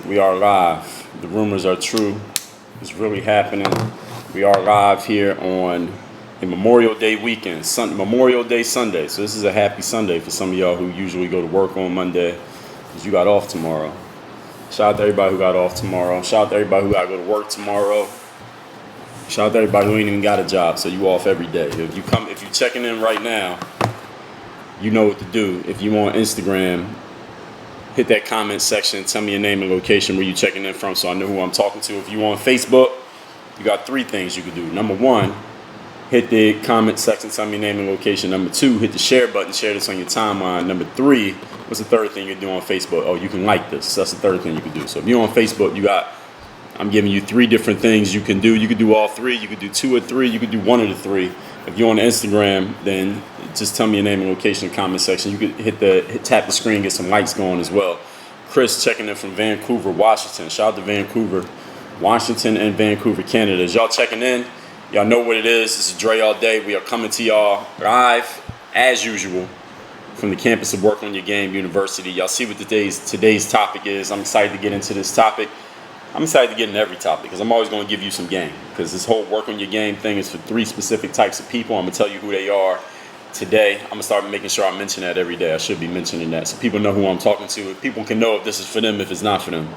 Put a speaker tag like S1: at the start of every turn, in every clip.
S1: We are live. The rumors are true. It's really happening. We are live here on a Memorial Day weekend, Memorial Day Sunday. So this is a happy Sunday for some of y'all who usually go to work on Monday because you got off tomorrow. Shout out to everybody who got off tomorrow. Shout out to everybody who got to go to work tomorrow. Shout out to everybody who ain't even got a job, so you off every day. If you checking in right now, you know what to do. If you on Instagram, hit that comment section. Tell me your name and location where you checking in from so I know who I'm talking to. If you on Facebook, you got three things you can do. Number one, hit the comment section. Tell me your name and location. Number two, hit the share button. Share this on your timeline. Number three, what's the third thing you do on Facebook? Oh, you can like this. That's the third thing you can do. So if you're on Facebook, I'm giving you three different things you can do. You can do all three. You can do two or three. You can do one of the three. If you're on Instagram, then just tell me your name and location in the comment section. You can tap the screen, get some likes going as well. Chris checking in from Vancouver, Washington. Shout out to Vancouver, Washington, and Vancouver, Canada. As y'all checking in, y'all know what it is. This is Dre All Day. We are coming to y'all live, as usual, from the campus of Work on Your Game University. Y'all see what today's topic is. I'm excited to get into this topic. I'm excited to get into every topic because I'm always going to give you some game. Because this whole Work on Your Game thing is for three specific types of people. I'm going to tell you who they are today. I'm going to start making sure I mention that every day. I should be mentioning that so people know who I'm talking to. People can know if this is for them, if it's not for them,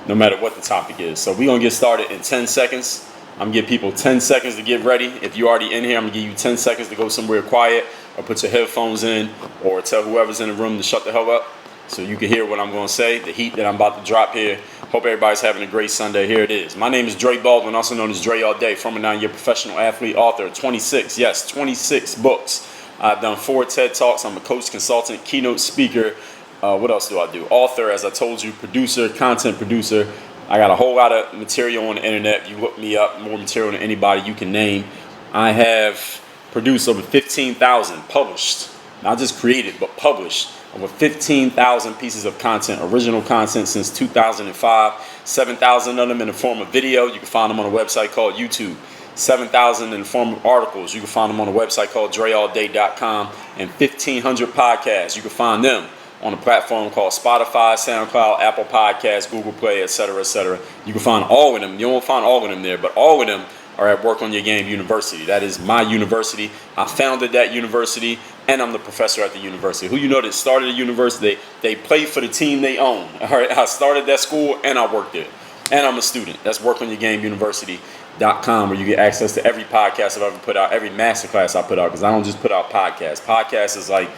S1: no matter what the topic is. So we're going to get started in 10 seconds. I'm going to give people 10 seconds to get ready. If you're already in here, I'm going to give you 10 seconds to go somewhere quiet or put your headphones in or tell whoever's in the room to shut the hell up so you can hear what I'm going to say, the heat that I'm about to drop here. Hope everybody's having a great Sunday. Here it is. My name is Dre Baldwin, also known as Dre All Day, former 9-year professional athlete, author, 26 books. I've done 4 TED Talks. I'm a coach, consultant, keynote speaker. What else do I do? Author, as I told you, producer, content producer. I got a whole lot of material on the internet. You look me up, more material than anybody you can name. I have produced over 15,000 published, not just created, but published. Over 15,000 pieces of content, original content since 2005. 7,000 of them in the form of video. You can find them on a website called YouTube. 7,000 in the form of articles. You can find them on a website called dreallday.com. And 1,500 podcasts. You can find them on a platform called Spotify, SoundCloud, Apple Podcasts, Google Play, etc., etc. You can find all of them. You won't find all of them there, but all of them are at Work on Your Game University. That is my university. I founded that university, and I'm the professor at the university. Who you know that started the university, they play for the team they own. All right, I started that school, and I worked there. And I'm a student. That's workonyourgameuniversity.com, where you get access to every podcast I've ever put out, every masterclass I put out, because I don't just put out podcasts. Podcasts is like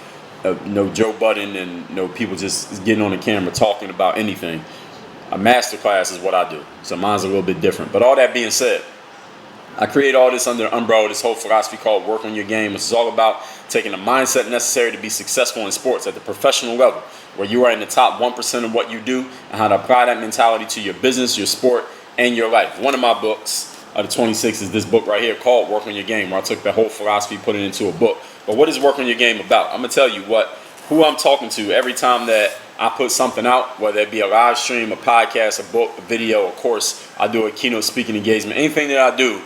S1: no Joe Budden and no people just getting on the camera talking about anything. A masterclass is what I do. So mine's a little bit different. But all that being said, I create all this under the umbrella of this whole philosophy called Work on Your Game, which is all about taking the mindset necessary to be successful in sports at the professional level, where you are in the top 1% of what you do, and how to apply that mentality to your business, your sport, and your life. One of my books, the 26, is this book right here called Work on Your Game, where I took the whole philosophy, put it into a book. But what is Work on Your Game about? I'm going to tell you who I'm talking to every time that I put something out, whether it be a live stream, a podcast, a book, a video, a course. I do a keynote speaking engagement. Anything that I do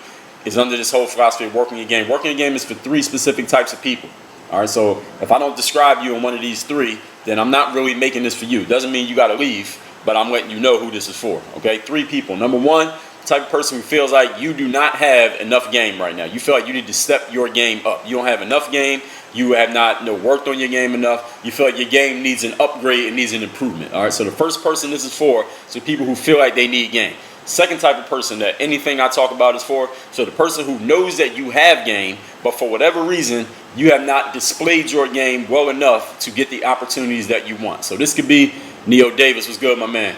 S1: is under this whole philosophy of Working Your Game. Working Your Game is for 3 specific types of people. All right, so if I don't describe you in one of these 3, then I'm not really making this for you. Doesn't mean you got to leave, but I'm letting you know who this is for. Okay, 3 people. Number 1, the type of person who feels like you do not have enough game right now. You feel like you need to step your game up. You don't have enough game. You have not worked on your game enough. You feel like your game needs an upgrade. It needs an improvement. All right, so the first person this is for is people who feel like they need game. Second type of person that anything I talk about is for, so the person who knows that you have game, but for whatever reason, you have not displayed your game well enough to get the opportunities that you want. So this could be Neo Davis. What's good, my man?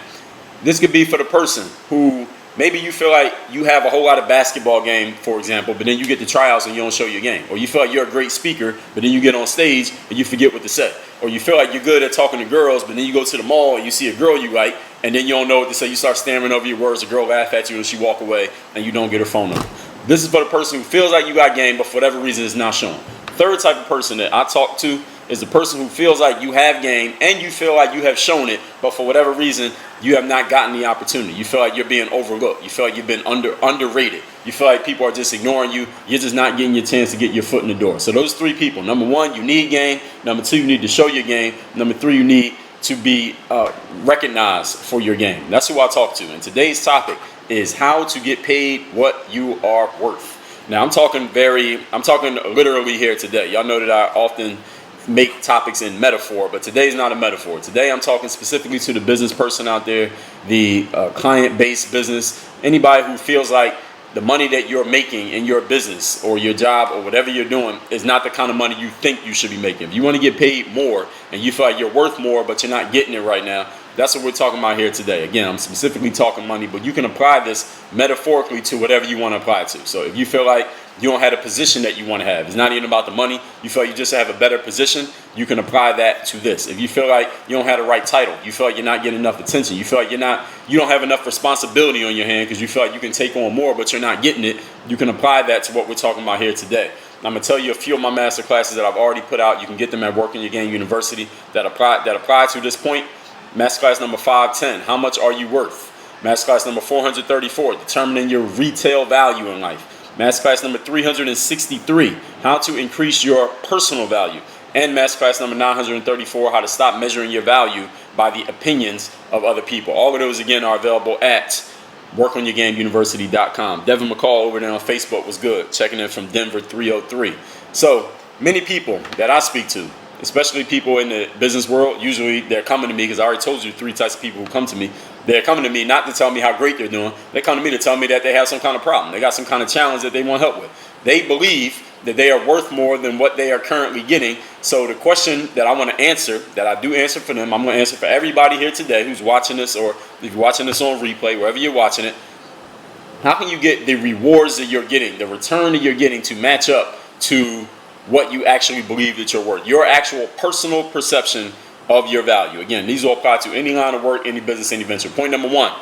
S1: This could be for the person who maybe you feel like you have a whole lot of basketball game, for example, but then you get to tryouts and you don't show your game. Or you feel like you're a great speaker, but then you get on stage and you forget what to say. Or you feel like you're good at talking to girls, but then you go to the mall and you see a girl you like, and then you don't know what to say. You start stammering over your words. The girl laugh at you and she walk away, and you don't get her phone number. This is for the person who feels like you got game, but for whatever reason it's not shown. Third type of person that I talk to is the person who feels like you have game and you feel like you have shown it, but for whatever reason you have not gotten the opportunity. You feel like you're being overlooked. You feel like you've been underrated. You feel like people are just ignoring you. You're just not getting your chance to get your foot in the door. So those 3 people. Number 1, you need game. Number 2, you need to show your game. Number 3, you need to be recognized for your game. That's who I talk to. And today's topic is how to get paid what you are worth. Now I'm talking literally here today. Y'all know that I often make topics in metaphor, but today's not a metaphor. Today I'm talking specifically to the business person out there, the client-based business, anybody who feels like the money that you're making in your business or your job or whatever you're doing is not the kind of money you think you should be making. If you want to get paid more and you feel like you're worth more but you're not getting it right now, that's what we're talking about here today. Again, I'm specifically talking money, but you can apply this metaphorically to whatever you want to apply it to. So if you feel like you don't have a position that you want to have, it's not even about the money, you feel like you just have a better position, you can apply that to this. If you feel like you don't have the right title, you feel like you're not getting enough attention, you feel like you don't have enough responsibility on your hand because you feel like you can take on more but you're not getting it, you can apply that to what we're talking about here today. I'm going to tell you a few of my master classes that I've already put out. You can get them at Work on Your Game University that apply to this point. Masterclass number 510, how much are you worth? Masterclass number 434, determining your retail value in life. Masterclass number 363, how to increase your personal value. And masterclass number 934, how to stop measuring your value by the opinions of other people. All of those, again, are available at workonyourgameuniversity.com. Devin McCall over there on Facebook was good, checking in from Denver 303. So many people that I speak to, especially people in the business world, usually they're coming to me because I already told you 3 types of people who come to me. They're coming to me not to tell me how great they're doing. They come to me to tell me that they have some kind of problem. They got some kind of challenge that they want help with. They believe that they are worth more than what they are currently getting. So the question that I want to answer, that I do answer for them, I'm going to answer for everybody here today who's watching this, or if you're watching this on replay, wherever you're watching it, how can you get the rewards that you're getting, the return that you're getting to match up to what you actually believe that you're worth, your actual personal perception of your value. Again, these all apply to any line of work, any business, any venture. Point number 1,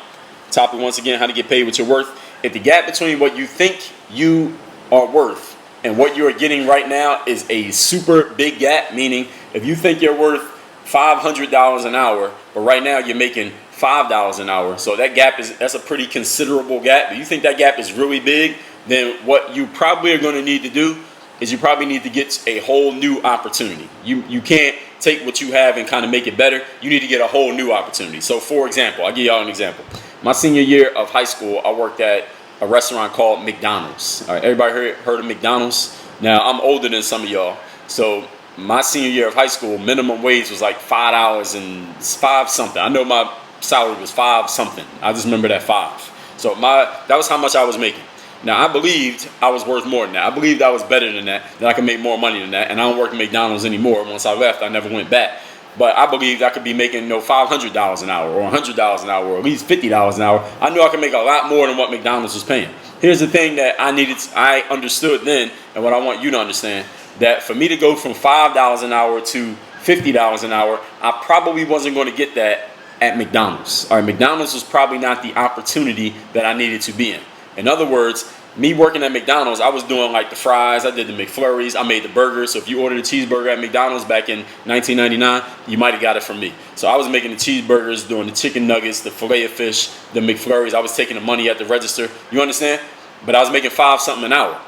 S1: topic once again, how to get paid what you're worth. If the gap between what you think you are worth and what you're getting right now is a super big gap, meaning if you think you're worth $500 an hour, but right now you're making $5 an hour, so that's a pretty considerable gap. If you think that gap is really big, then what you probably are going to need to do is you probably need to get a whole new opportunity. You can't take what you have and kind of make it better. You need to get a whole new opportunity. So for example, I'll give y'all an example. My senior year of high school, I worked at a restaurant called McDonald's. All right, everybody heard of McDonald's? Now, I'm older than some of y'all. So my senior year of high school, minimum wage was like $5 and $5 something. I know my salary was $5 something. I just remember that 5. So that was how much I was making. Now, I believed I was worth more than that. I believed I was better than that I could make more money than that. And I don't work at McDonald's anymore. Once I left, I never went back. But I believed I could be making $500 an hour or $100 an hour or at least $50 an hour. I knew I could make a lot more than what McDonald's was paying. Here's the thing that I understood then, and what I want you to understand, that for me to go from $5 an hour to $50 an hour, I probably wasn't going to get that at McDonald's. All right, McDonald's was probably not the opportunity that I needed to be in. In other words, me working at McDonald's, I was doing like the fries, I did the McFlurries, I made the burgers. So if you ordered a cheeseburger at McDonald's back in 1999, you might have got it from me. So I was making the cheeseburgers, doing the chicken nuggets, the filet of fish, the McFlurries. I was taking the money at the register. You understand? But I was making $5 something an hour.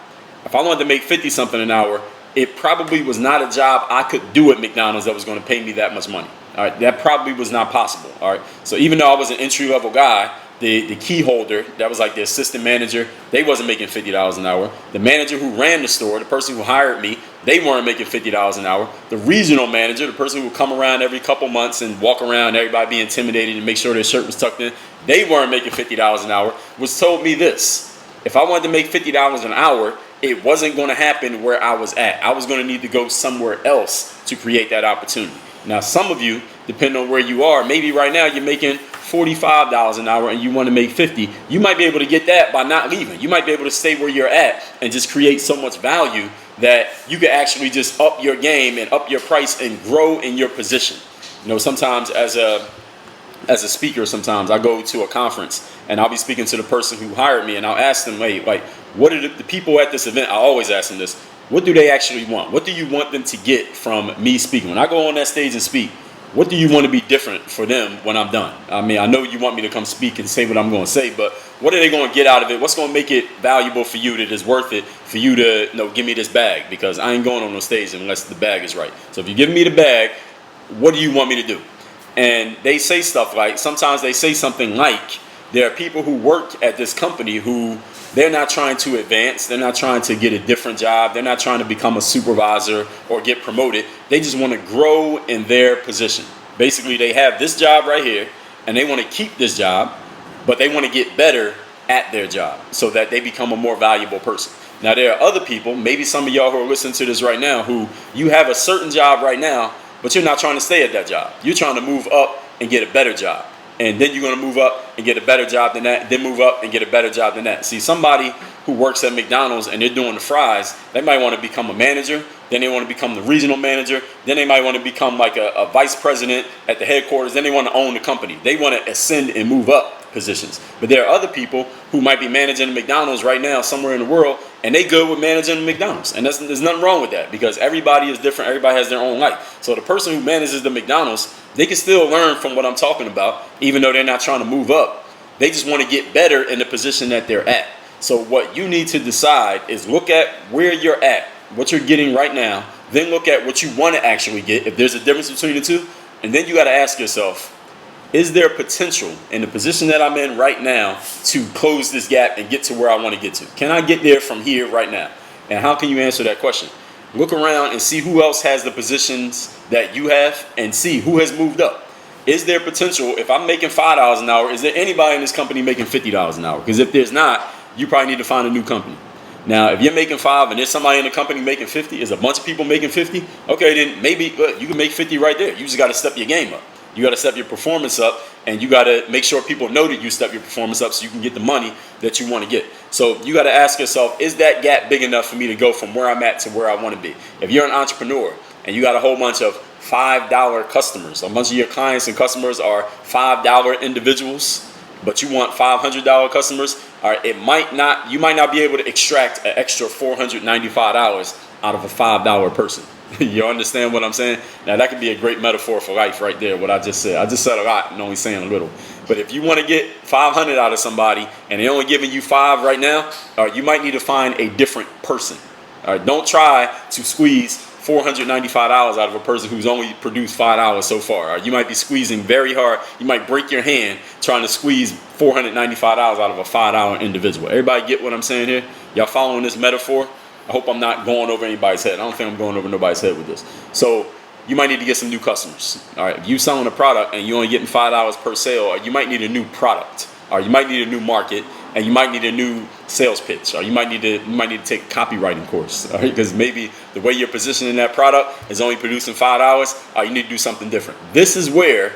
S1: If I wanted to make $50 something an hour, it probably was not a job I could do at McDonald's that was going to pay me that much money. All right, that probably was not possible. All right, so even though I was an entry-level guy, the key holder, that was like the assistant manager, they wasn't making $50 an hour. The manager who ran the store, the person who hired me, they weren't making $50 an hour. The regional manager, the person who would come around every couple months and walk around, everybody be intimidated and make sure their shirt was tucked in, they weren't making $50 an hour, was told me this: if I wanted to make $50 an hour, it wasn't going to happen where I was at. I was going to need to go somewhere else to create that opportunity. Now, some of you, depending on where you are, maybe right now you're making $45 an hour and you want to make $50. You might be able to get that by not leaving. You might be able to stay where you're at and just create so much value that you could actually just up your game and up your price and grow in your position. You know, sometimes as a speaker, sometimes I go to a conference and I'll be speaking to the person who hired me and I'll ask them, hey, like, what are the people at this event? I always ask them this: what do they actually want? What do you want them to get from me speaking? When I go on that stage and speak, what do you want to be different for them when I'm done? I mean, I know you want me to come speak and say what I'm going to say, but what are they going to get out of it? What's going to make it valuable for you that is worth it for you to, give me this bag? Because I ain't going on no stage unless the bag is right. So if you give me the bag, what do you want me to do? And they say stuff like, sometimes they say something like, there are people who work at this company who they're not trying to advance. They're not trying to get a different job. They're not trying to become a supervisor or get promoted. They just want to grow in their position. Basically, they have this job right here, and they want to keep this job, but they want to get better at their job so that they become a more valuable person. Now, there are other people, maybe some of y'all who are listening to this right now, who you have a certain job right now, but you're not trying to stay at that job. You're trying to move up and get a better job. And then you're going to move up and get a better job than that, then move up and get a better job than that. See, somebody who works at McDonald's and they're doing the fries, they might want to become a manager, then they want to become the regional manager, then they might want to become like a vice president at the headquarters, then they want to own the company. They want to ascend and move up positions. But there are other people who might be managing McDonald's right now somewhere in the world, and they good with managing McDonald's. And there's nothing wrong with that, because everybody is different. Everybody has their own life. So the person who manages the McDonald's, they can still learn from what I'm talking about, even though they're not trying to move up. They just want to get better in the position that they're at. So what you need to decide is look at where you're at, what you're getting right now, then look at what you want to actually get, if there's a difference between the two, and then you got to ask yourself, is there potential in the position that I'm in right now to close this gap and get to where I want to get to? Can I get there from here right now? And how can you answer that question? Look around and see who else has the positions that you have and see who has moved up. Is there potential? If I'm making $5 an hour, is there anybody in this company making $50 an hour? Because if there's not, you probably need to find a new company. Now, if you're making 5 and there's somebody in the company making 50, is a bunch of people making 50? Okay, then maybe you can make 50 right there. You just got to step your game up. You got to step your performance up, and you got to make sure people know that you step your performance up so you can get the money that you want to get. So you got to ask yourself, is that gap big enough for me to go from where I'm at to where I want to be? If you're an entrepreneur and you got a whole bunch of $5 customers, a bunch of your clients and customers are $5 individuals, but you want $500 customers, all right, you might not be able to extract an extra $495 out of a $5 person. You understand what I'm saying? Now, that could be a great metaphor for life right there, what I just said. I just said a lot and only saying a little. But if you want to get 500 out of somebody and they're only giving you 5 right now, you might need to find a different person. All right, don't try to squeeze $495 out of a person who's only produced $5 so far. All right, you might be squeezing very hard. You might break your hand trying to squeeze $495 out of a $5 individual. Everybody get what I'm saying here? Y'all following this metaphor? I hope I'm not going over anybody's head. I don't think I'm going over nobody's head with this. So you might need to get some new customers. All right, if you're selling a product and you're only getting $5 per sale, you might need a new product. Or you might need a new market, and you might need a new sales pitch. Or you might need to take a copywriting course. All right, because maybe the way you're positioning that product is only producing $5. You need to do something different. This is where,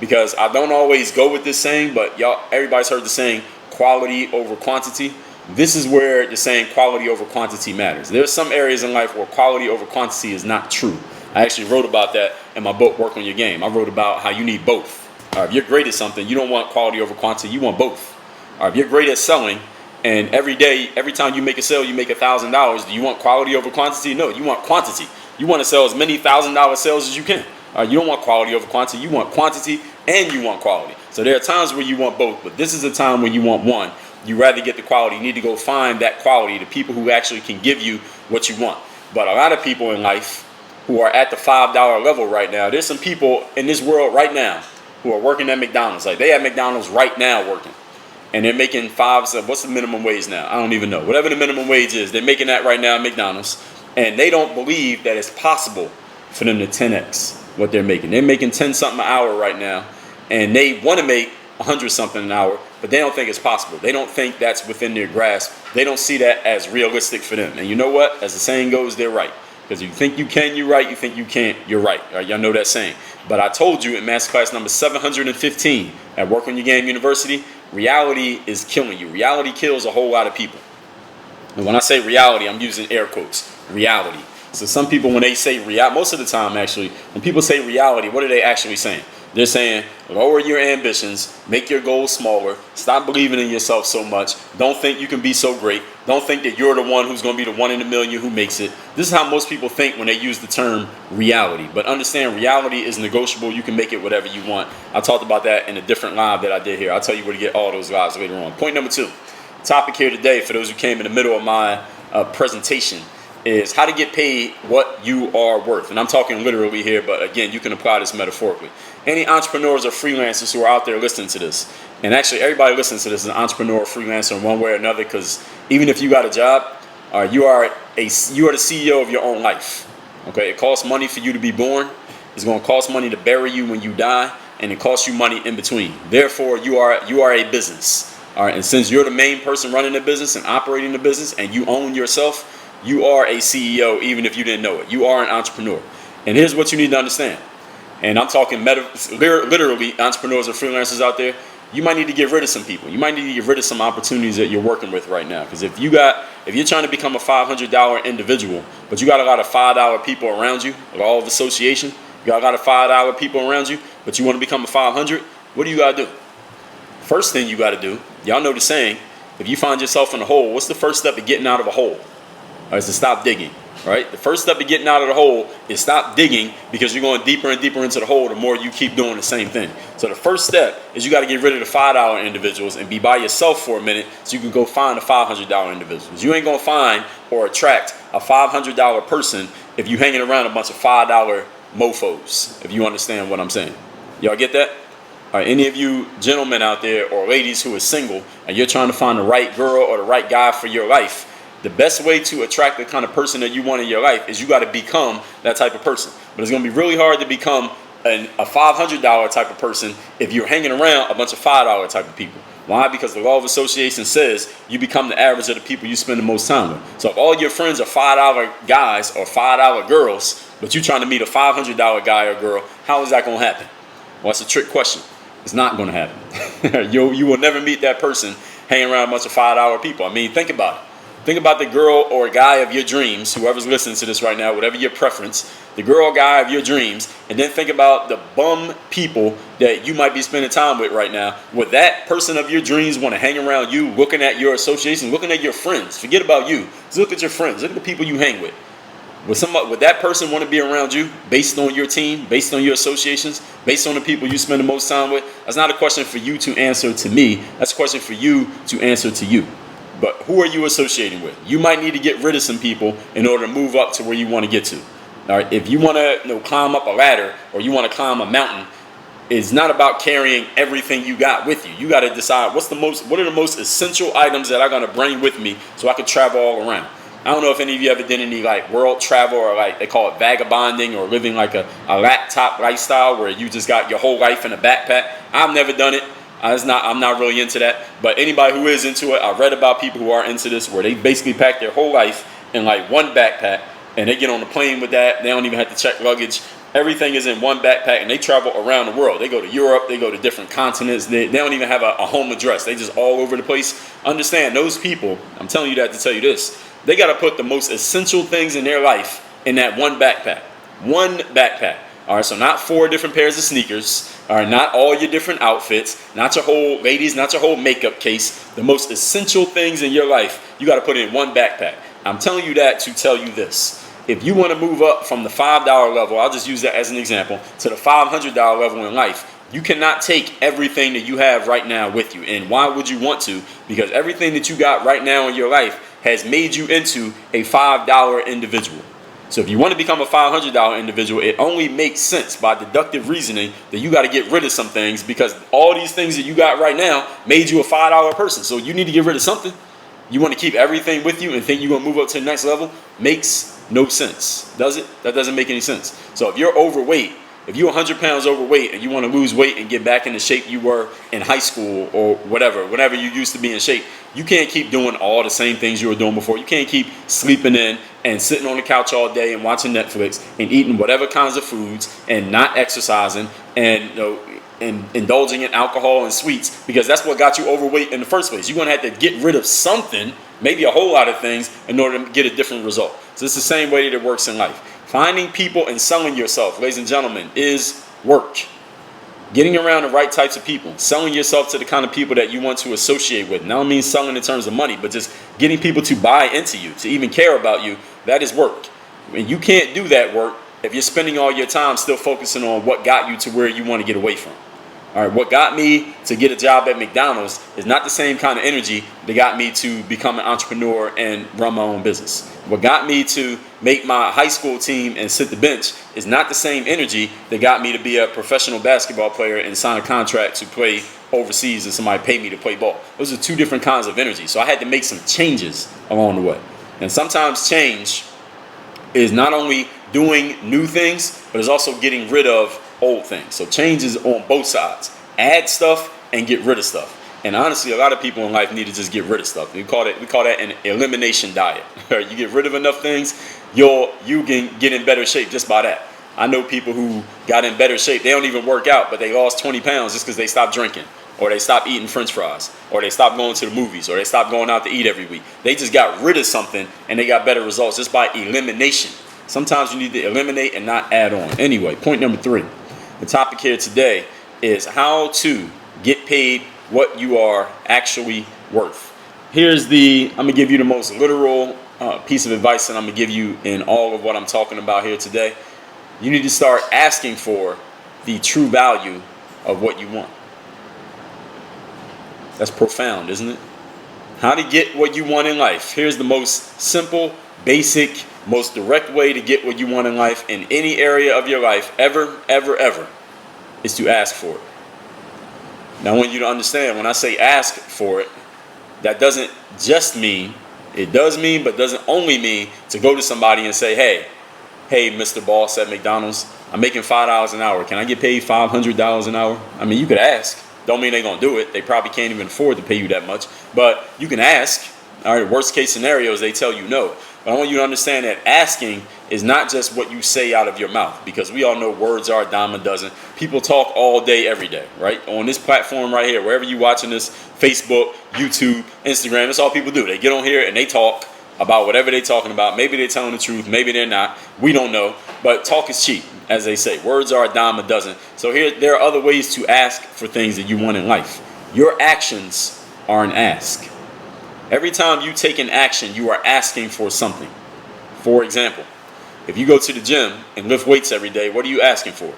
S1: because I don't always go with this saying, but everybody's heard the saying, quality over quantity. This is where the saying quality over quantity matters. There's some areas in life where quality over quantity is not true. I actually wrote about that in my book, Work on Your Game. I wrote about how you need both. If you're great at something, you don't want quality over quantity, you want both. If you're great at selling, and every time you make a sale, you make $1,000, do you want quality over quantity? No, you want quantity. You want to sell as many $1,000 sales as you can. You don't want quality over quantity, you want quantity and you want quality. So there are times where you want both, but this is a time when you want one. You rather get the quality. You need to go find that quality, the people who actually can give you what you want. But a lot of people in life who are at the $5 level right now, there's some people in this world right now who are working at McDonald's. Like, they at McDonald's right now working. And they're making what's the minimum wage now? I don't even know. Whatever the minimum wage is, they're making that right now at McDonald's. And they don't believe that it's possible for them to 10x what they're making. They're making 10 something an hour right now. And they want to make 100 something an hour, but they don't think it's possible. They don't think that's within their grasp. They don't see that as realistic for them. And you know what? As the saying goes, they're right. Because you think you can, you're right. You think you can't, you're right. All right, y'all know that saying. But I told you in masterclass number 715 at Work on Your Game University, reality is killing you. Reality kills a whole lot of people. And when I say reality, I'm using air quotes. Reality. So some people, when they say most of the time actually, when people say reality, what are they actually saying? They're saying, lower your ambitions, make your goals smaller, stop believing in yourself so much, don't think you can be so great, don't think that you're the one who's going to be the one in a million who makes it. This is how most people think when they use the term reality. But understand, reality is negotiable. You can make it whatever you want. I talked about that in a different live that I did here. I'll tell you where to get all those lives later on. Point number 2, topic here today, for those who came in the middle of my presentation, is how to get paid what you are worth. And I'm talking literally here, but again, you can apply this metaphorically. any entrepreneurs or freelancers who are out there listening to this, and actually everybody listening to this is an entrepreneur or freelancer in one way or another, because even if you got a job, you are the CEO of your own life. Okay, it costs money for you to be born. It's going to cost money to bury you when you die, and it costs you money in between. Therefore, you are a business. All right, and since you're the main person running the business and operating the business, and you own yourself, you are a CEO, even if you didn't know it. You are an entrepreneur. And here's what you need to understand. And I'm talking literally entrepreneurs or freelancers out there. You might need to get rid of some people. You might need to get rid of some opportunities that you're working with right now. Because if you're trying to become a $500 individual, but you got a lot of $5 people around you, a law of association, you got a lot of $5 people around you, but you want to become a 500, what do you got to do? First thing you got to do, y'all know the saying, if you find yourself in a hole, what's the first step of getting out of a hole? Is to stop digging, right? The first step of getting out of the hole is stop digging, because you're going deeper and deeper into the hole the more you keep doing the same thing. So the first step is you got to get rid of the $5 individuals and be by yourself for a minute so you can go find the $500 individuals. You ain't going to find or attract a $500 person if you hanging around a bunch of $5 mofos, if you understand what I'm saying. Y'all get that? All right, any of you gentlemen out there or ladies who are single and you're trying to find the right girl or the right guy for your life, the best way to attract the kind of person that you want in your life is you got to become that type of person. But it's going to be really hard to become a $500 type of person if you're hanging around a bunch of $5 type of people. Why? Because the law of association says you become the average of the people you spend the most time with. So if all your friends are $5 guys or $5 girls, but you're trying to meet a $500 guy or girl, how is that going to happen? Well, that's a trick question. It's not going to happen. You will never meet that person hanging around a bunch of $5 people. I mean, think about it. Think about the girl or guy of your dreams, whoever's listening to this right now, whatever your preference, the girl or guy of your dreams, and then think about the bum people that you might be spending time with right now. Would that person of your dreams want to hang around you, looking at your association, looking at your friends? Forget about you. Just look at your friends. Look at the people you hang with. Would that person want to be around you based on your team, based on your associations, based on the people you spend the most time with? That's not a question for you to answer to me. That's a question for you to answer to you. But who are you associating with? You might need to get rid of some people in order to move up to where you want to get to. All right, if you want to climb up a ladder or you want to climb a mountain, it's not about carrying everything you got with you. You got to decide what are the most essential items that I'm going to bring with me so I can travel all around. I don't know if any of you ever did any like world travel or like they call it vagabonding or living like a laptop lifestyle where you just got your whole life in a backpack. I've never done it. I'm not really into that. But anybody who is into it, I read about people who are into this where they basically pack their whole life in like one backpack and they get on the plane with that. They don't even have to check luggage. Everything is in one backpack and they travel around the world. They go to Europe. They go to different continents. They don't even have a home address. They just all over the place. Understand, those people, I'm telling you that to tell you this, they got to put the most essential things in their life in that one backpack. One backpack. All right, so not 4 different pairs of sneakers. All right, not all your different outfits. Not your whole, ladies, not your whole makeup case. The most essential things in your life, you got to put in one backpack. I'm telling you that to tell you this. If you want to move up from the $5 level, I'll just use that as an example, to the $500 level in life, you cannot take everything that you have right now with you. And why would you want to? Because everything that you got right now in your life has made you into a $5 individual. So if you want to become a $500 individual, it only makes sense by deductive reasoning that you got to get rid of some things, because all these things that you got right now made you a $5 person. So you need to get rid of something. You want to keep everything with you and think you're going to move up to the next level? Makes no sense. Does it? That doesn't make any sense. So if you're overweight, if you're 100 pounds overweight and you want to lose weight and get back in the shape you were in high school or whenever you used to be in shape, you can't keep doing all the same things you were doing before. You can't keep sleeping in and sitting on the couch all day and watching Netflix and eating whatever kinds of foods and not exercising and and indulging in alcohol and sweets, because that's what got you overweight in the first place. You're going to have to get rid of something, maybe a whole lot of things, in order to get a different result. So it's the same way that it works in life. Finding people and selling yourself, ladies and gentlemen, is work. Getting around the right types of people, selling yourself to the kind of people that you want to associate with. And I don't mean selling in terms of money, but just getting people to buy into you, to even care about you. That is work. And you can't do that work if you're spending all your time still focusing on what got you to where you want to get away from. All right, what got me to get a job at McDonald's is not the same kind of energy that got me to become an entrepreneur and run my own business. What got me to make my high school team and sit the bench is not the same energy that got me to be a professional basketball player and sign a contract to play overseas and somebody paid me to play ball. Those are two different kinds of energy. So I had to make some changes along the way. And sometimes change is not only doing new things, but it's also getting rid of old things. So change is on both sides. Add stuff and get rid of stuff. And honestly, a lot of people in life need to just get rid of stuff. We call that an elimination diet. You get rid of enough things, you can get in better shape just by that. I know people who got in better shape. They don't even work out, but they lost 20 pounds just because they stopped drinking, or they stopped eating French fries, or they stopped going to the movies, or they stopped going out to eat every week. They just got rid of something and they got better results just by elimination. Sometimes you need to eliminate and not add on. Anyway, point number 3. The topic here today is how to get paid what you are actually worth. I'm going to give you the most literal piece of advice that I'm going to give you in all of what I'm talking about here today. You need to start asking for the true value of what you want. That's profound, isn't it? How to get what you want in life. Here's the most simple, basic, most direct way to get what you want in life in any area of your life ever, is to ask for it. Now, I want you to understand, when I say ask for it, that doesn't just mean, it does mean, but doesn't only mean to go to somebody and say, hey, Mr. Boss at McDonald's, I'm making $5 an hour. Can I get paid $500 an hour? I mean, you could ask. Don't mean they're going to do it. They probably can't even afford to pay you that much. But you can ask. All right, worst case scenarios, they tell you no. But I want you to understand that asking is not just what you say out of your mouth, because we all know words are a dime a dozen. People talk all day, every day, right? On this platform right here, wherever you're watching this, Facebook, YouTube, Instagram, that's all people do. They get on here and they talk about whatever they're talking about. Maybe they're telling the truth, maybe they're not. We don't know. But talk is cheap, as they say. Words are a dime a dozen. So there are other ways to ask for things that you want in life. Your actions are an ask. Every time you take an action, you are asking for something. For example, if you go to the gym and lift weights every day, what are you asking for?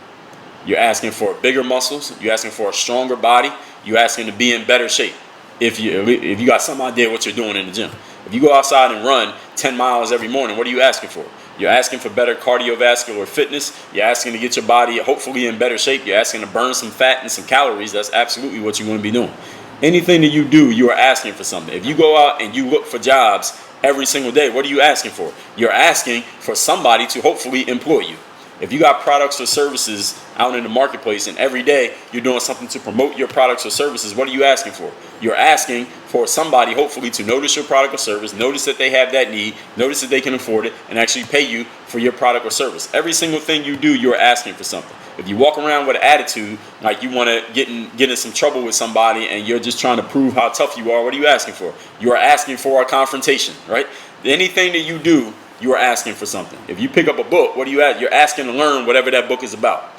S1: You're asking for bigger muscles. You're asking for a stronger body. You're asking to be in better shape. If you got some idea what you're doing in the gym. If you go outside and run 10 miles every morning, what are you asking for? You're asking for better cardiovascular fitness. You're asking to get your body hopefully in better shape. You're asking to burn some fat and some calories. That's absolutely what you want to be doing. Anything that you do, you are asking for something. If you go out and you look for jobs every single day, what are you asking for? You're asking for somebody to hopefully employ you. If you got products or services out in the marketplace and every day you're doing something to promote your products or services, what are you asking for? You're asking for somebody hopefully to notice your product or service, notice that they have that need, notice that they can afford it, and actually pay you for your product or service. Every single thing you do, you're asking for something. If you walk around with an attitude like you want to get in some trouble with somebody and you're just trying to prove how tough you are, what are you asking for? You are asking for a confrontation, right? Anything that you do, you are asking for something. If you pick up a book, what are you at? You're asking to learn whatever that book is about.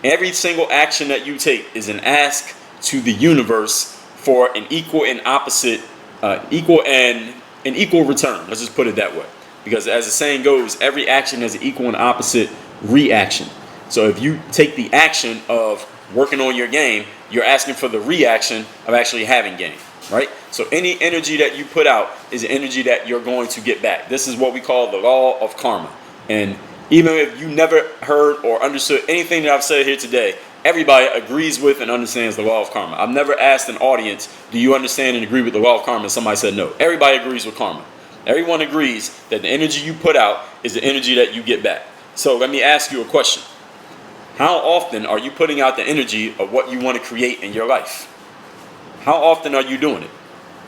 S1: Every single action that you take is an ask to the universe for an equal and opposite, equal return. Let's just put it that way. Because as the saying goes, every action has an equal and opposite reaction. So if you take the action of working on your game, you're asking for the reaction of actually having game, right? So any energy that you put out is energy that you're going to get back. This is what we call the law of karma. And even if you never heard or understood anything that I've said here today, everybody agrees with and understands the law of karma. I've never asked an audience, do you understand and agree with the law of karma? And somebody said no. Everybody agrees with karma. Everyone agrees that the energy you put out is the energy that you get back. So let me ask you a question. How often are you putting out the energy of what you want to create in your life? How often are you doing it?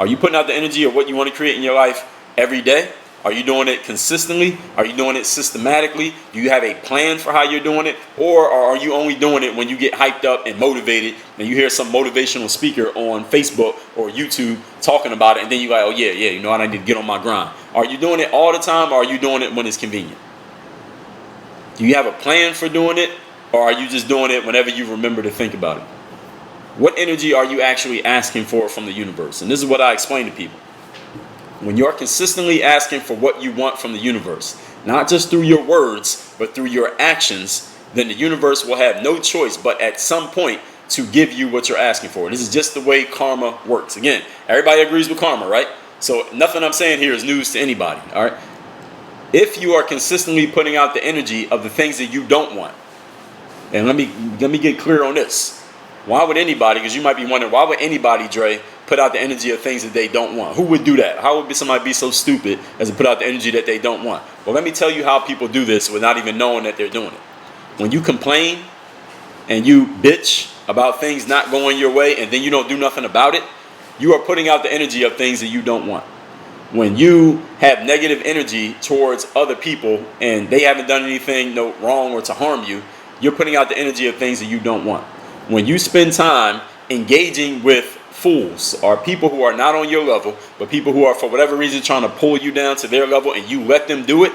S1: Are you putting out the energy of what you want to create in your life every day? Are you doing it consistently? Are you doing it systematically? Do you have a plan for how you're doing it? Or are you only doing it when you get hyped up and motivated and you hear some motivational speaker on Facebook or YouTube talking about it and then you're like, oh yeah, you know what, I need to get on my grind. Are you doing it all the time or are you doing it when it's convenient? Do you have a plan for doing it? Or are you just doing it whenever you remember to think about it? What energy are you actually asking for from the universe? And this is what I explain to people. When you're consistently asking for what you want from the universe, not just through your words, but through your actions, then the universe will have no choice but at some point to give you what you're asking for. This is just the way karma works. Again, everybody agrees with karma, right? So nothing I'm saying here is news to anybody, all right? If you are consistently putting out the energy of the things that you don't want, and let me get clear on this. Why would anybody, because you might be wondering, why would anybody, Dre, put out the energy of things that they don't want? Who would do that? How would somebody be so stupid as to put out the energy that they don't want? Well, let me tell you how people do this without even knowing that they're doing it. When you complain and you bitch about things not going your way and then you don't do nothing about it, you are putting out the energy of things that you don't want. When you have negative energy towards other people and they haven't done anything wrong or to harm you, you're putting out the energy of things that you don't want. When you spend time engaging with fools or people who are not on your level, but people who are for whatever reason trying to pull you down to their level and you let them do it,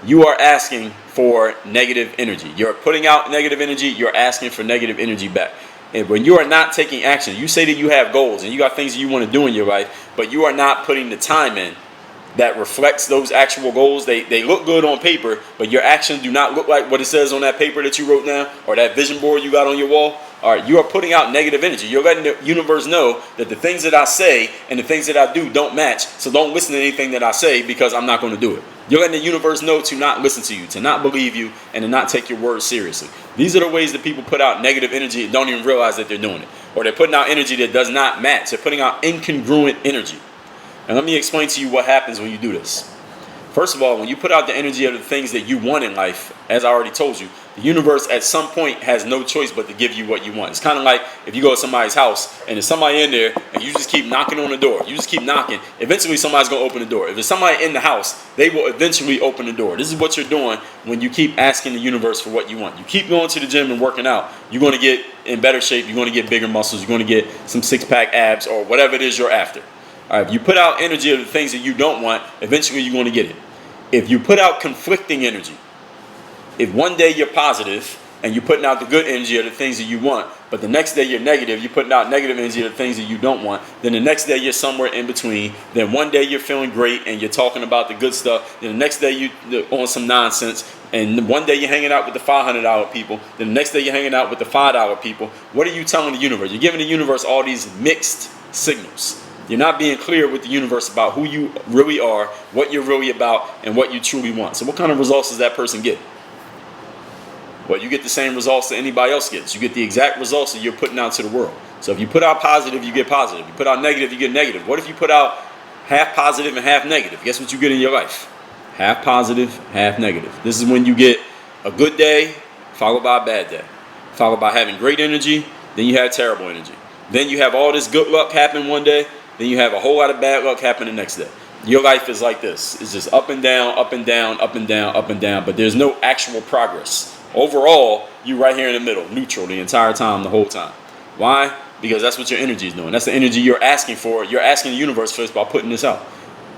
S1: you are asking for negative energy. You're putting out negative energy, you're asking for negative energy back. And when you are not taking action, you say that you have goals and you got things that you want to do in your life, but you are not putting the time in that reflects those actual goals. They look good on paper, but your actions do not look like what it says on that paper that you wrote down or that vision board you got on your wall. All right, you are putting out negative energy. You're letting the universe know that the things that I say and the things that I do don't match, so don't listen to anything that I say because I'm not going to do it. You're letting the universe know to not listen to you, to not believe you, and to not take your words seriously. These are the ways that people put out negative energy and don't even realize that they're doing it. Or they're putting out energy that does not match. They're putting out incongruent energy. And let me explain to you what happens when you do this. First of all, when you put out the energy of the things that you want in life, as I already told you, the universe at some point has no choice but to give you what you want. It's kind of like if you go to somebody's house and there's somebody in there and you just keep knocking on the door. You just keep knocking. Eventually somebody's going to open the door. If there's somebody in the house, they will eventually open the door. This is what you're doing when you keep asking the universe for what you want. You keep going to the gym and working out. You're going to get in better shape. You're going to get bigger muscles. You're going to get some six-pack abs or whatever it is you're after. All right, if you put out energy of the things that you don't want, eventually you're going to get it. If you put out conflicting energy, if one day you're positive and you're putting out the good energy of the things that you want, but the next day you're negative, you're putting out negative energy of the things that you don't want, then the next day you're somewhere in between, then one day you're feeling great and you're talking about the good stuff, then the next day you're on some nonsense, and one day you're hanging out with the $500 people, then the next day you're hanging out with the $5 people. What are you telling the universe? You're giving the universe all these mixed signals. You're not being clear with the universe about who you really are, what you're really about, and what you truly want. So what kind of results does that person get? Well, you get the same results that anybody else gets. You get the exact results that you're putting out to the world. So if you put out positive, you get positive. You put out negative, you get negative. What if you put out half positive and half negative? Guess what you get in your life? Half positive, half negative. This is when you get a good day followed by a bad day, followed by having great energy, then you have terrible energy. Then you have all this good luck happen one day, then you have a whole lot of bad luck happen the next day. Your life is like this. It's just up and down, up and down, up and down, up and down, but there's no actual progress. Overall, you're right here in the middle, neutral the entire time, the whole time. Why? Because that's what your energy is doing. That's the energy you're asking for. You're asking the universe first by putting this out.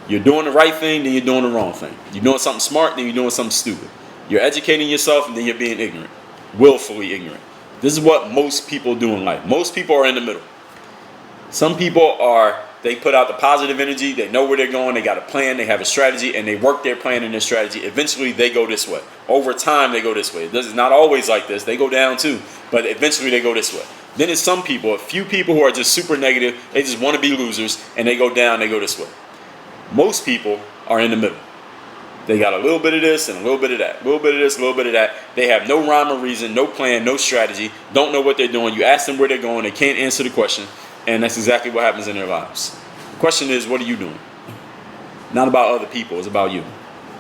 S1: You're doing the right thing, then you're doing the wrong thing. You're doing something smart, then you're doing something stupid. You're educating yourself, and then you're being ignorant, willfully ignorant. This is what most people do in life. Most people are in the middle. Some people they put out the positive energy, they know where they're going, they got a plan, they have a strategy, and they work their plan and their strategy. Eventually, they go this way. Over time, they go this way. It's not always like this. They go down too, but eventually they go this way. Then there's some people, a few people who are just super negative, they just want to be losers, and they go down, they go this way. Most people are in the middle. They got a little bit of this and a little bit of that. A little bit of this, a little bit of that. They have no rhyme or reason, no plan, no strategy, don't know what they're doing. You ask them where they're going, they can't answer the question. And that's exactly what happens in their lives. The question is, what are you doing? Not about other people, it's about you.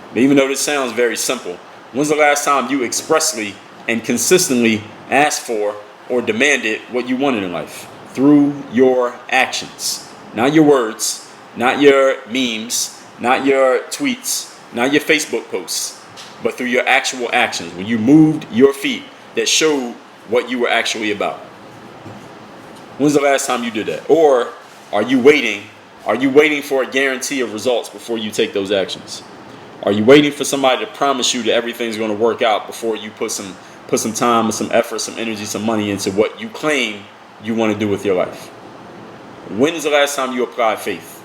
S1: But even though this sounds very simple, when's the last time you expressly and consistently asked for or demanded what you wanted in life? Through your actions. Not your words, not your memes, not your tweets, not your Facebook posts, but through your actual actions. When you moved your feet that showed what you were actually about. When's the last time you did that? Or are you waiting? Are you waiting for a guarantee of results before you take those actions? Are you waiting for somebody to promise you that everything's going to work out before you put some time, some effort, some energy, some money into what you claim you want to do with your life? When is the last time you applied faith?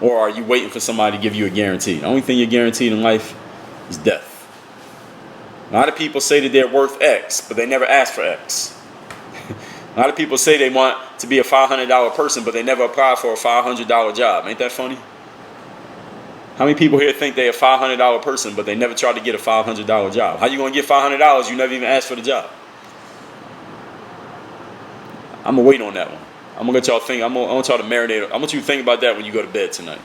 S1: Or are you waiting for somebody to give you a guarantee? The only thing you're guaranteed in life is death. A lot of people say that they're worth X, but they never ask for X. A lot of people say they want to be a $500 person, but they never apply for a $500 job. Ain't that funny? How many people here think they're a $500 person, but they never tried to get a $500 job? How you going to get $500? You never even asked for the job. I'm going to wait on that one. I'm going to let y'all think. I want y'all to marinate. I want you to think about that when you go to bed tonight.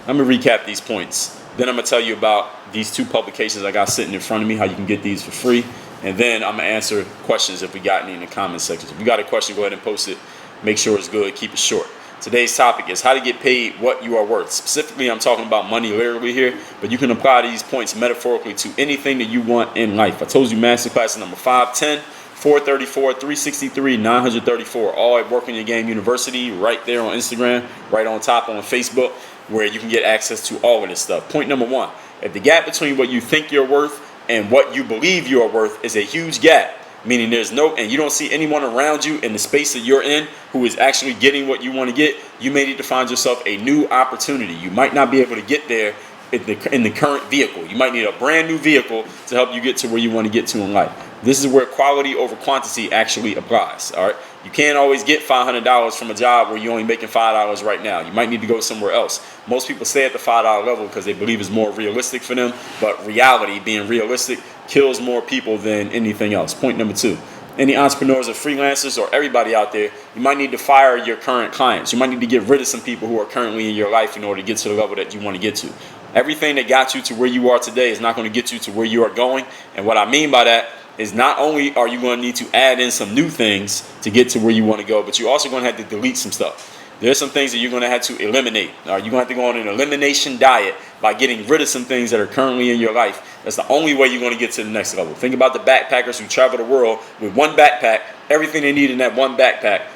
S1: I'm going to recap these points. Then I'm going to tell you about these 2 publications I got sitting in front of me, how you can get these for free. And then I'm going to answer questions if we got any in the comment section. If you got a question, go ahead and post it. Make sure it's good. Keep it short. Today's topic is how to get paid what you are worth. Specifically, I'm talking about money literally here, but you can apply these points metaphorically to anything that you want in life. I told you masterclass number 510, 434, 363, 934, all at Working Your Game University, right there on Instagram, right on top on Facebook, where you can get access to all of this stuff. Point number 1, if the gap between what you think you're worth and what you believe you are worth is a huge gap, meaning and you don't see anyone around you in the space that you're in who is actually getting what you want to get, you may need to find yourself a new opportunity. You might not be able to get there in the current vehicle. You might need a brand new vehicle to help you get to where you want to get to in life. This is where quality over quantity actually applies. All right, you can't always get $500 from a job where you're only making $5 right now. You might need to go somewhere else. Most people stay at the $5 level because they believe it's more realistic for them, but reality, being realistic, kills more people than anything else. Point number 2. Any entrepreneurs or freelancers or everybody out there, you might need to fire your current clients. You might need to get rid of some people who are currently in your life in order to get to the level that you want to get to. Everything that got you to where you are today is not going to get you to where you are going. And what I mean by that is not only are you going to need to add in some new things to get to where you want to go, but you're also going to have to delete some stuff. There's some things that you're going to have to eliminate. You're going to have to go on an elimination diet by getting rid of some things that are currently in your life. That's the only way you're going to get to the next level. Think about the backpackers who travel the world with one backpack, everything they need in that one backpack.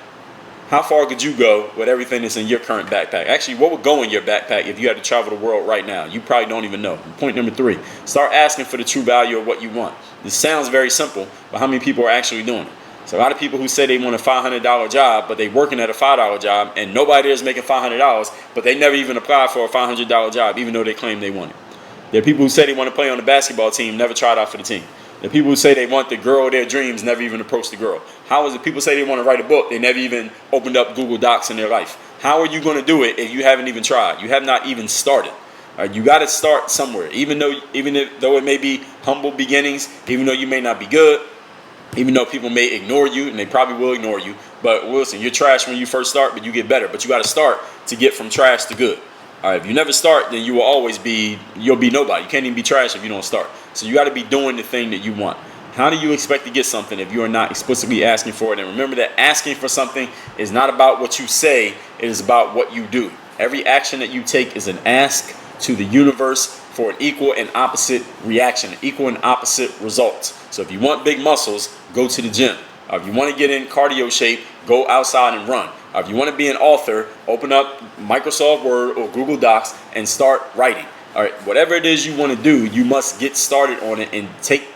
S1: How far could you go with everything that's in your current backpack? Actually, what would go in your backpack if you had to travel the world right now? You probably don't even know. Point number 3, start asking for the true value of what you want. This sounds very simple, but how many people are actually doing it? So a lot of people who say they want a $500 job, but they working at a $5 job, and nobody there is making $500, but they never even applied for a $500 job, even though they claim they want it. There are people who say they want to play on the basketball team, never tried out for the team. There are people who say they want the girl of their dreams, never even approached the girl. How is it people say they want to write a book, they never even opened up Google Docs in their life? How are you going to do it if you haven't even tried? You have not even started. You got to start somewhere, even though it may be humble beginnings, even though you may not be good, even though people may ignore you, and they probably will ignore you. But listen, you're trash when you first start, but you get better. But you got to start to get from trash to good. All right, if you never start, then you'll be nobody. You can't even be trash if you don't start. So you got to be doing the thing that you want. How do you expect to get something if you are not explicitly asking for it? And remember that asking for something is not about what you say, it is about what you do. Every action that you take is an ask to the universe for an equal and opposite reaction, an equal and opposite result. So if you want big muscles, go to the gym. If you want to get in cardio shape, go outside and run. If you want to be an author, open up Microsoft Word or Google Docs and start writing. All right, whatever it is you want to do, you must get started on it and take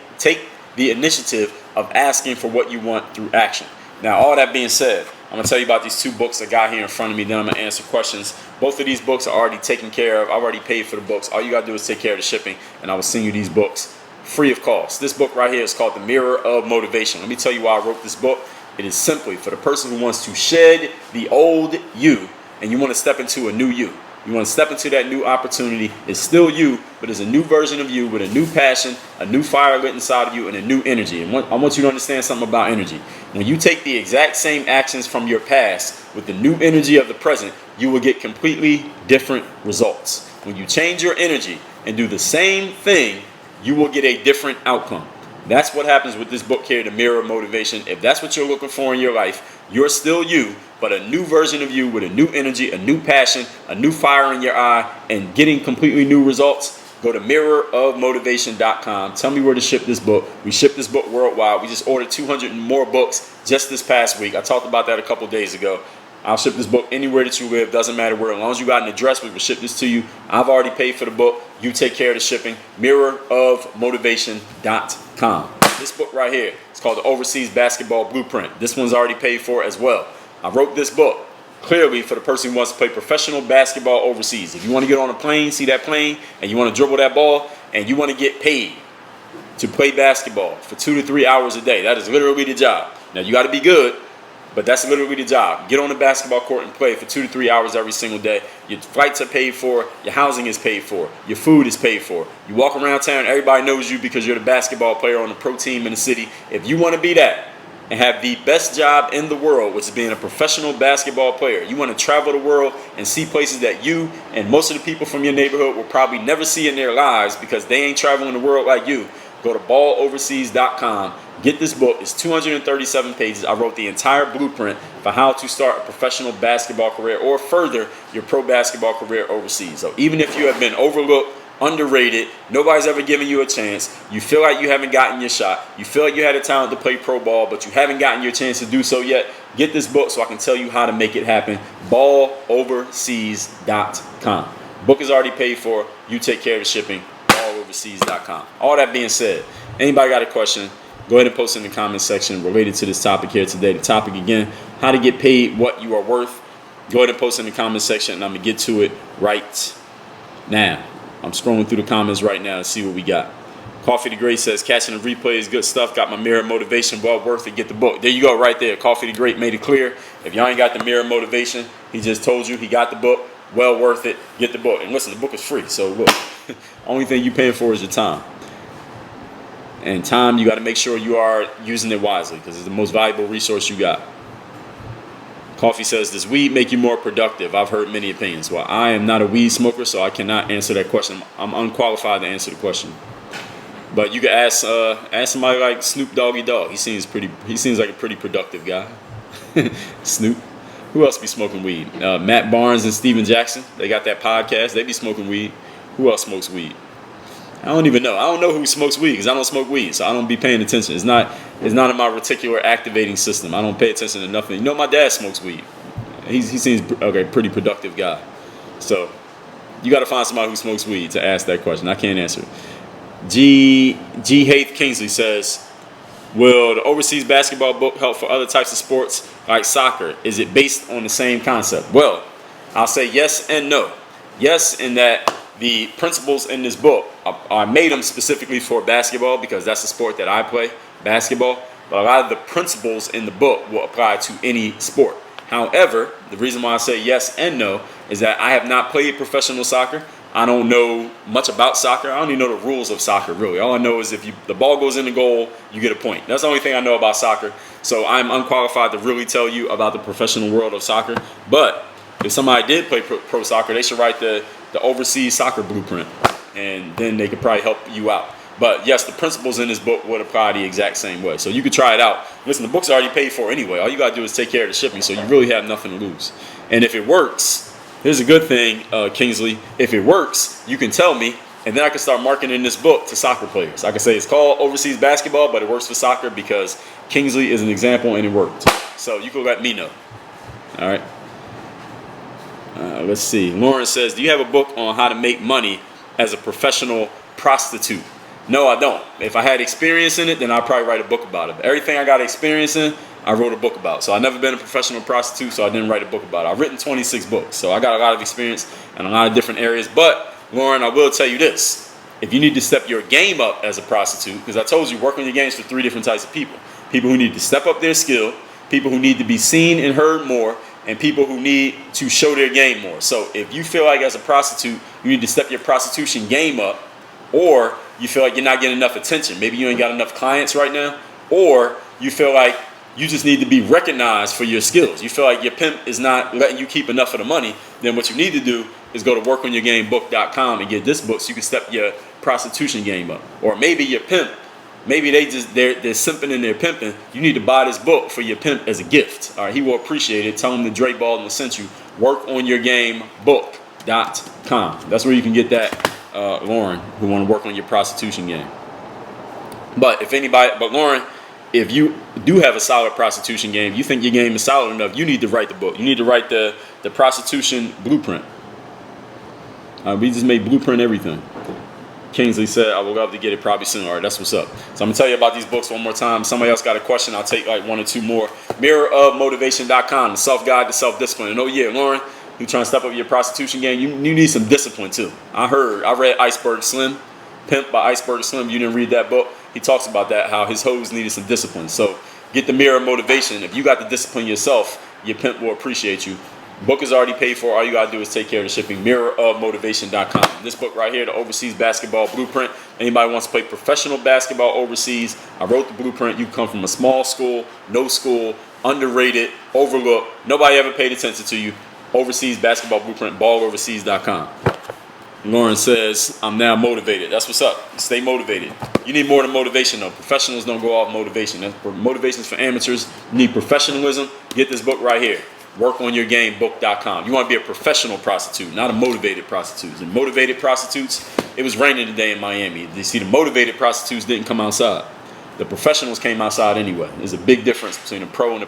S1: the initiative of asking for what you want through action. Now, all that being said, I'm going to tell you about these 2 books I got here in front of me. Then I'm going to answer questions. Both of these books are already taken care of. I already paid for the books. All you got to do is take care of the shipping, and I will send you these books free of cost. This book right here is called The Mirror of Motivation. Let me tell you why I wrote this book. It is simply for the person who wants to shed the old you, and you want to step into a new you. You want to step into that new opportunity. It's still you, but it's a new version of you with a new passion, a new fire lit inside of you, and a new energy. And I want you to understand something about energy. When you take the exact same actions from your past with the new energy of the present, you will get completely different results. When you change your energy and do the same thing, you will get a different outcome. That's what happens with this book here, The Mirror of Motivation. If that's what you're looking for in your life, you're still you, but a new version of you with a new energy, a new passion, a new fire in your eye, and getting completely new results. Go to mirrorofmotivation.com. Tell me where to ship this book. We ship this book worldwide. We just ordered 200 more books just this past week. I talked about that a couple days ago. I'll ship this book anywhere that you live. Doesn't matter where. As long as you got an address, we will ship this to you. I've already paid for the book. You take care of the shipping. Mirrorofmotivation.com. This book right here, it's called The Overseas Basketball Blueprint. This one's already paid for as well. I wrote this book clearly for the person who wants to play professional basketball overseas. If you want to get on a plane, see that plane, and you want to dribble that ball, and you want to get paid to play basketball for 2 to 3 hours a day, that is literally the job. Now, you got to be good. But that's literally the job. Get on the basketball court and play for 2 to 3 hours every single day. Your flights are paid for. Your housing is paid for. Your food is paid for. You walk around town, everybody knows you because you're the basketball player on the pro team in the city. If you want to be that and have the best job in the world, which is being a professional basketball player, you want to travel the world and see places that you and most of the people from your neighborhood will probably never see in their lives because they ain't traveling the world like you, go to balloverseas.com. Get this book. It's 237 pages. I wrote the entire blueprint for how to start a professional basketball career or further your pro basketball career overseas. So even if you have been overlooked, underrated, nobody's ever given you a chance, you feel like you haven't gotten your shot, you feel like you had a talent to play pro ball, but you haven't gotten your chance to do so yet, get this book so I can tell you how to make it happen. balloverseas.com. Book is already paid for. You take care of the shipping. balloverseas.com. All that being said, anybody got a question, go ahead and post in the comment section related to this topic here today. The topic again, how to get paid what you are worth. Go ahead and post in the comment section and I'm going to get to it right now. I'm scrolling through the comments right now to see what we got. Coffee the Great says, catching the replay is good stuff. Got my mirror motivation, well worth it. Get the book. There you go right there. Coffee the Great made it clear. If y'all ain't got the mirror motivation, he just told you he got the book. Well worth it. Get the book. And listen, the book is free. So look, only thing you paying for is your time. And time, you got to make sure you are using it wisely because it's the most valuable resource you got. Coffee says, does weed make you more productive? I've heard many opinions. Well, I am not a weed smoker, so I cannot answer that question. I'm unqualified to answer the question. But you can ask somebody like Snoop Doggy Dogg. He seems like a pretty productive guy. Snoop. Who else be smoking weed? Matt Barnes and Steven Jackson. They got that podcast. They be smoking weed. Who else smokes weed? I don't even know. I don't know who smokes weed because I don't smoke weed, so I don't be paying attention. It's not in my reticular activating system. I don't pay attention to nothing. You know, my dad smokes weed. He seems okay, pretty productive guy. So you got to find somebody who smokes weed to ask that question. I can't answer it. G. Haith Kingsley says, will the overseas basketball book help for other types of sports like soccer? Is it based on the same concept? Well, I'll say yes and no. Yes, in that the principles in this book, I made them specifically for basketball because that's the sport that I play, basketball. But a lot of the principles in the book will apply to any sport. However, the reason why I say yes and no is that I have not played professional soccer. I don't know much about soccer. I don't even know the rules of soccer, really. All I know is if the ball goes in the goal, you get a point. That's the only thing I know about soccer. So I'm unqualified to really tell you about the professional world of soccer. But if somebody did play pro soccer, they should write the overseas soccer blueprint, and then they could probably help you out. But yes, the principles in this book would apply the exact same way. So you could try it out. Listen, the book's already paid for anyway. All you got to do is take care of the shipping, so you really have nothing to lose. And if it works, here's a good thing, Kingsley. If it works, you can tell me, and then I can start marketing this book to soccer players. I can say it's called Overseas Basketball, but it works for soccer because Kingsley is an example and it worked. So you can let me know. All right. Let's see. Lauren says, do you have a book on how to make money as a professional prostitute? No, I don't. If I had experience in it, then I'd probably write a book about it. But everything I got experience in, I wrote a book about. So I've never been a professional prostitute, so I didn't write a book about it. I've written 26 books, so I got a lot of experience in a lot of different areas. But, Lauren, I will tell you this. If you need to step your game up as a prostitute, because I told you, work on your games for 3 different types of people. People who need to step up their skill, people who need to be seen and heard more, and people who need to show their game more. So if you feel like as a prostitute, you need to step your prostitution game up, or you feel like you're not getting enough attention, maybe you ain't got enough clients right now, or you feel like you just need to be recognized for your skills. You feel like your pimp is not letting you keep enough of the money, then what you need to do is go to workonyourgamebook.com and get this book so you can step your prostitution game up. Or maybe your pimp, maybe they're simping and they're pimping. You need to buy this book for your pimp as a gift. All right, he will appreciate it. Tell him that Dre Baldwin sent you. Workonyourgamebook.com. That's where you can get that, Lauren, who want to work on your prostitution game. But Lauren, if you do have a solid prostitution game, you think your game is solid enough, you need to write the book. You need to write the prostitution blueprint. We just made blueprint everything. Kingsley said, I will love to get it probably soon. All right, that's what's up. So I'm going to tell you about these books one more time. Somebody else got a question. I'll take like 1 or 2 more. Mirrorofmotivation.com, the self-guide to self-discipline. And oh yeah, Lauren, you trying to step up your prostitution game, you need some discipline too. I read Iceberg Slim, Pimp by Iceberg Slim. You didn't read that book. He talks about that, how his hoes needed some discipline. So Get the Mirror of Motivation. If you got to discipline yourself, your pimp will appreciate you. Book is already paid for. All you gotta do is take care of the shipping. MirrorofMotivation.com. This book right here, the Overseas Basketball Blueprint. Anybody wants to play professional basketball overseas, I wrote the blueprint. You come from a small school, no school, underrated, overlooked. Nobody ever paid attention to you. Overseas Basketball Blueprint, balloverseas.com. Lauren says, I'm now motivated. That's what's up. Stay motivated. You need more than motivation, though. Professionals don't go off motivation. Motivation's for amateurs. You need professionalism. Get this book right here. WorkOnYourGameBook.com. You want to be a professional prostitute, not a motivated prostitute. And motivated prostitutes, it was raining today in Miami. You see, the motivated prostitutes didn't come outside. The professionals came outside anyway. There's a big difference between a pro and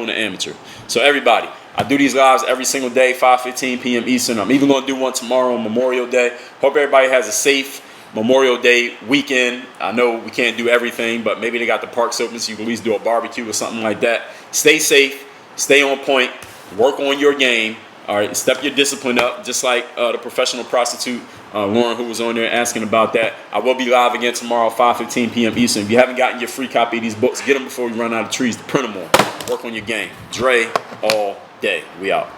S1: the amateur. So everybody, I do these lives every single day, 5:15 p.m. Eastern. I'm even going to do one tomorrow on Memorial Day. Hope everybody has a safe Memorial Day weekend. I know we can't do everything, but maybe they got the parks open so you can at least do a barbecue or something like that. Stay safe. Stay on point. Work on your game. All right, step your discipline up, just like the professional prostitute, Lauren, who was on there asking about that. I will be live again tomorrow, 5:15 p.m. Eastern. If you haven't gotten your free copy of these books, get them before we run out of trees to print them on. Work on your game. Dre all day. We out.